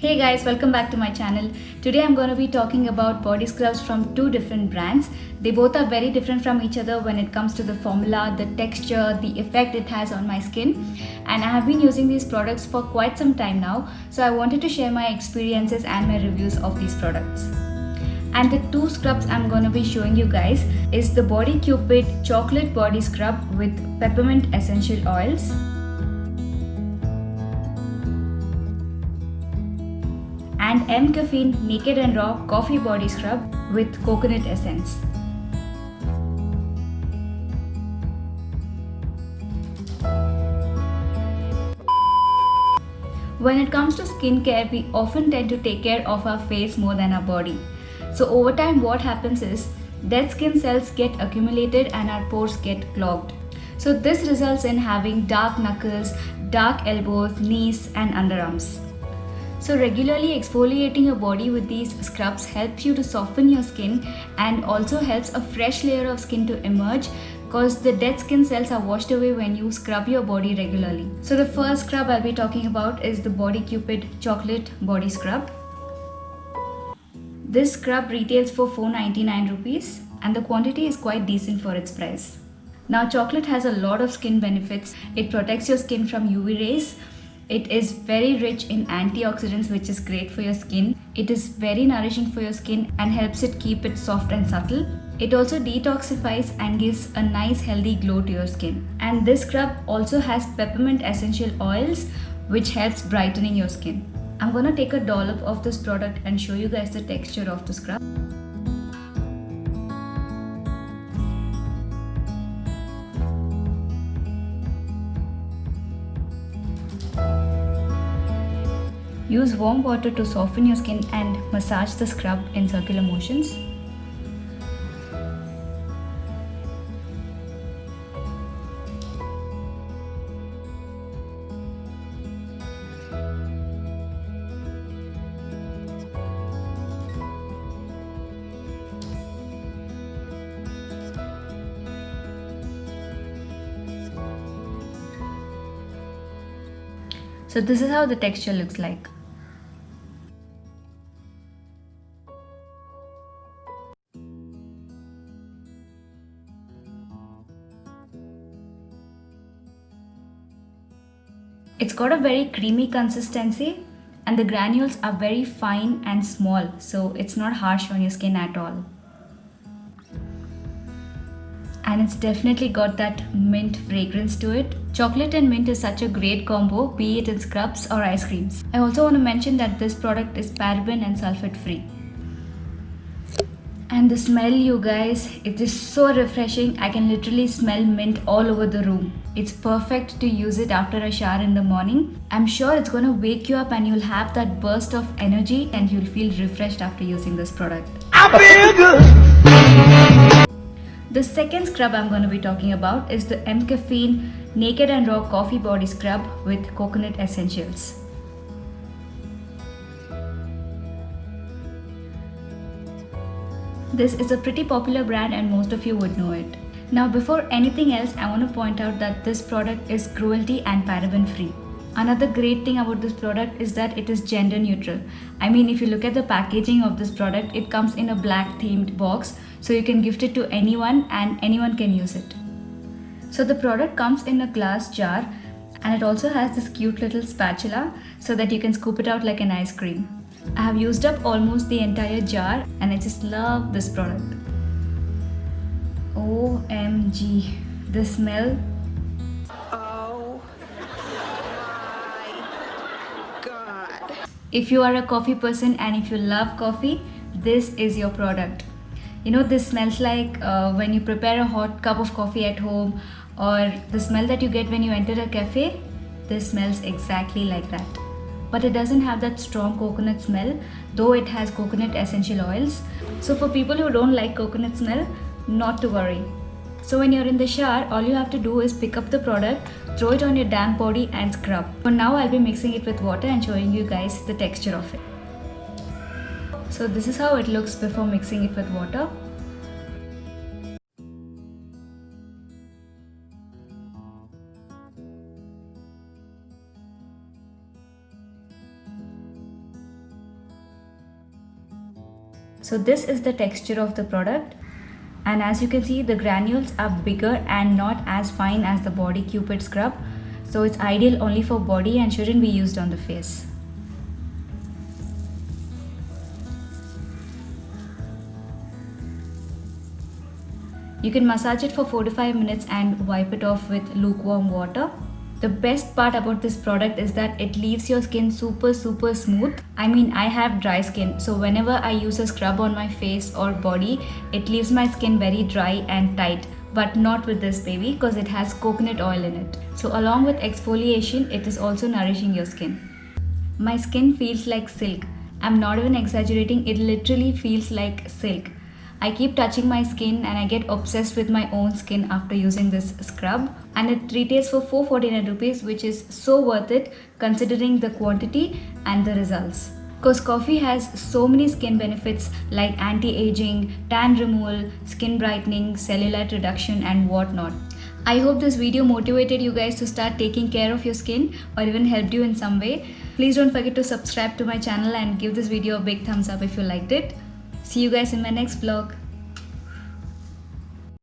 Hey guys, welcome back to my channel. Today I'm going to be talking about body scrubs from two different brands. They both are very different from each other when it comes to the formula, the texture, the effect it has on my skin. And I have been using these products for quite some time now, so I wanted to share my experiences and my reviews of these products. And the two scrubs I'm going to be showing you guys is the Body Cupid Chocolate Body Scrub with Peppermint Essential Oils and M Caffeine Naked and Raw Coffee Body Scrub with Coconut Essence. When it comes to skincare, we often tend to take care of our face more than our body. So over time what happens is dead skin cells get accumulated and our pores get clogged. So this results in having dark knuckles, dark elbows, knees and underarms. So regularly exfoliating your body with these scrubs helps you to soften your skin and also helps a fresh layer of skin to emerge because the dead skin cells are washed away when you scrub your body regularly. So the first scrub I'll be talking about is the Body Cupid Chocolate Body Scrub. This scrub retails for 499 rupees and the quantity is quite decent for its price. Now chocolate has a lot of skin benefits. It protects your skin from UV rays. It is very rich in antioxidants, which is great for your skin. It is very nourishing for your skin and helps it keep it soft and subtle. It also detoxifies and gives a nice healthy glow to your skin. And this scrub also has peppermint essential oils, which helps brightening your skin. I'm gonna take a dollop of this product and show you guys the texture of the scrub. Use warm water to soften your skin and massage the scrub in circular motions. So this is how the texture looks like. It's got a very creamy consistency and the granules are very fine and small, so it's not harsh on your skin at all. And it's definitely got that mint fragrance to it. Chocolate and mint is such a great combo, be it in scrubs or ice creams. I also want to mention that this product is paraben and sulfate free. And the smell, you guys, it is so refreshing. I can literally smell mint all over the room. It's perfect to use it after a shower in the morning. I'm sure it's gonna wake you up and you'll have that burst of energy and you'll feel refreshed after using this product. I feel good. The second scrub I'm going to be talking about is the M Caffeine Naked and Raw Coffee Body Scrub with Coconut Essentials. This is a pretty popular brand and most of you would know it. Now before anything else, I want to point out that this product is cruelty and paraben free. Another great thing about this product is that it is gender neutral. I mean, if you look at the packaging of this product, it comes in a black themed box, so you can gift it to anyone and anyone can use it. So the product comes in a glass jar and it also has this cute little spatula so that you can scoop it out like an ice cream. I have used up almost the entire jar and I just love this product. OMG, the smell. Oh my God. If you are a coffee person and if you love coffee, this is your product. You know, this smells like when you prepare a hot cup of coffee at home, or the smell that you get when you enter a cafe. This smells exactly like that. But it doesn't have that strong coconut smell, though it has coconut essential oils. So for people who don't like coconut smell, not to worry. So when you're in the shower, all you have to do is pick up the product, throw it on your damp body and scrub. For now, I'll be mixing it with water and showing you guys the texture of it. So this is how it looks before mixing it with water. So this is the texture of the product, and as you can see, the granules are bigger and not as fine as the Body Cupid scrub. So it's ideal only for body and shouldn't be used on the face. You can massage it for 4 to 5 minutes and wipe it off with lukewarm water. The best part about this product is that it leaves your skin super smooth. I mean, I have dry skin, so whenever I use a scrub on my face or body, it leaves my skin very dry and tight. But not with this baby, because it has coconut oil in it. So along with exfoliation, it is also nourishing your skin. My skin feels like silk. I'm not even exaggerating, it literally feels like silk. I keep touching my skin and I get obsessed with my own skin after using this scrub, and it retails for 449 rupees, which is so worth it considering the quantity and the results. Because coffee has so many skin benefits like anti-aging, tan removal, skin brightening, cellulite reduction and whatnot. I hope this video motivated you guys to start taking care of your skin or even helped you in some way. Please don't forget to subscribe to my channel and give this video a big thumbs up if you liked it. See you guys in my next vlog.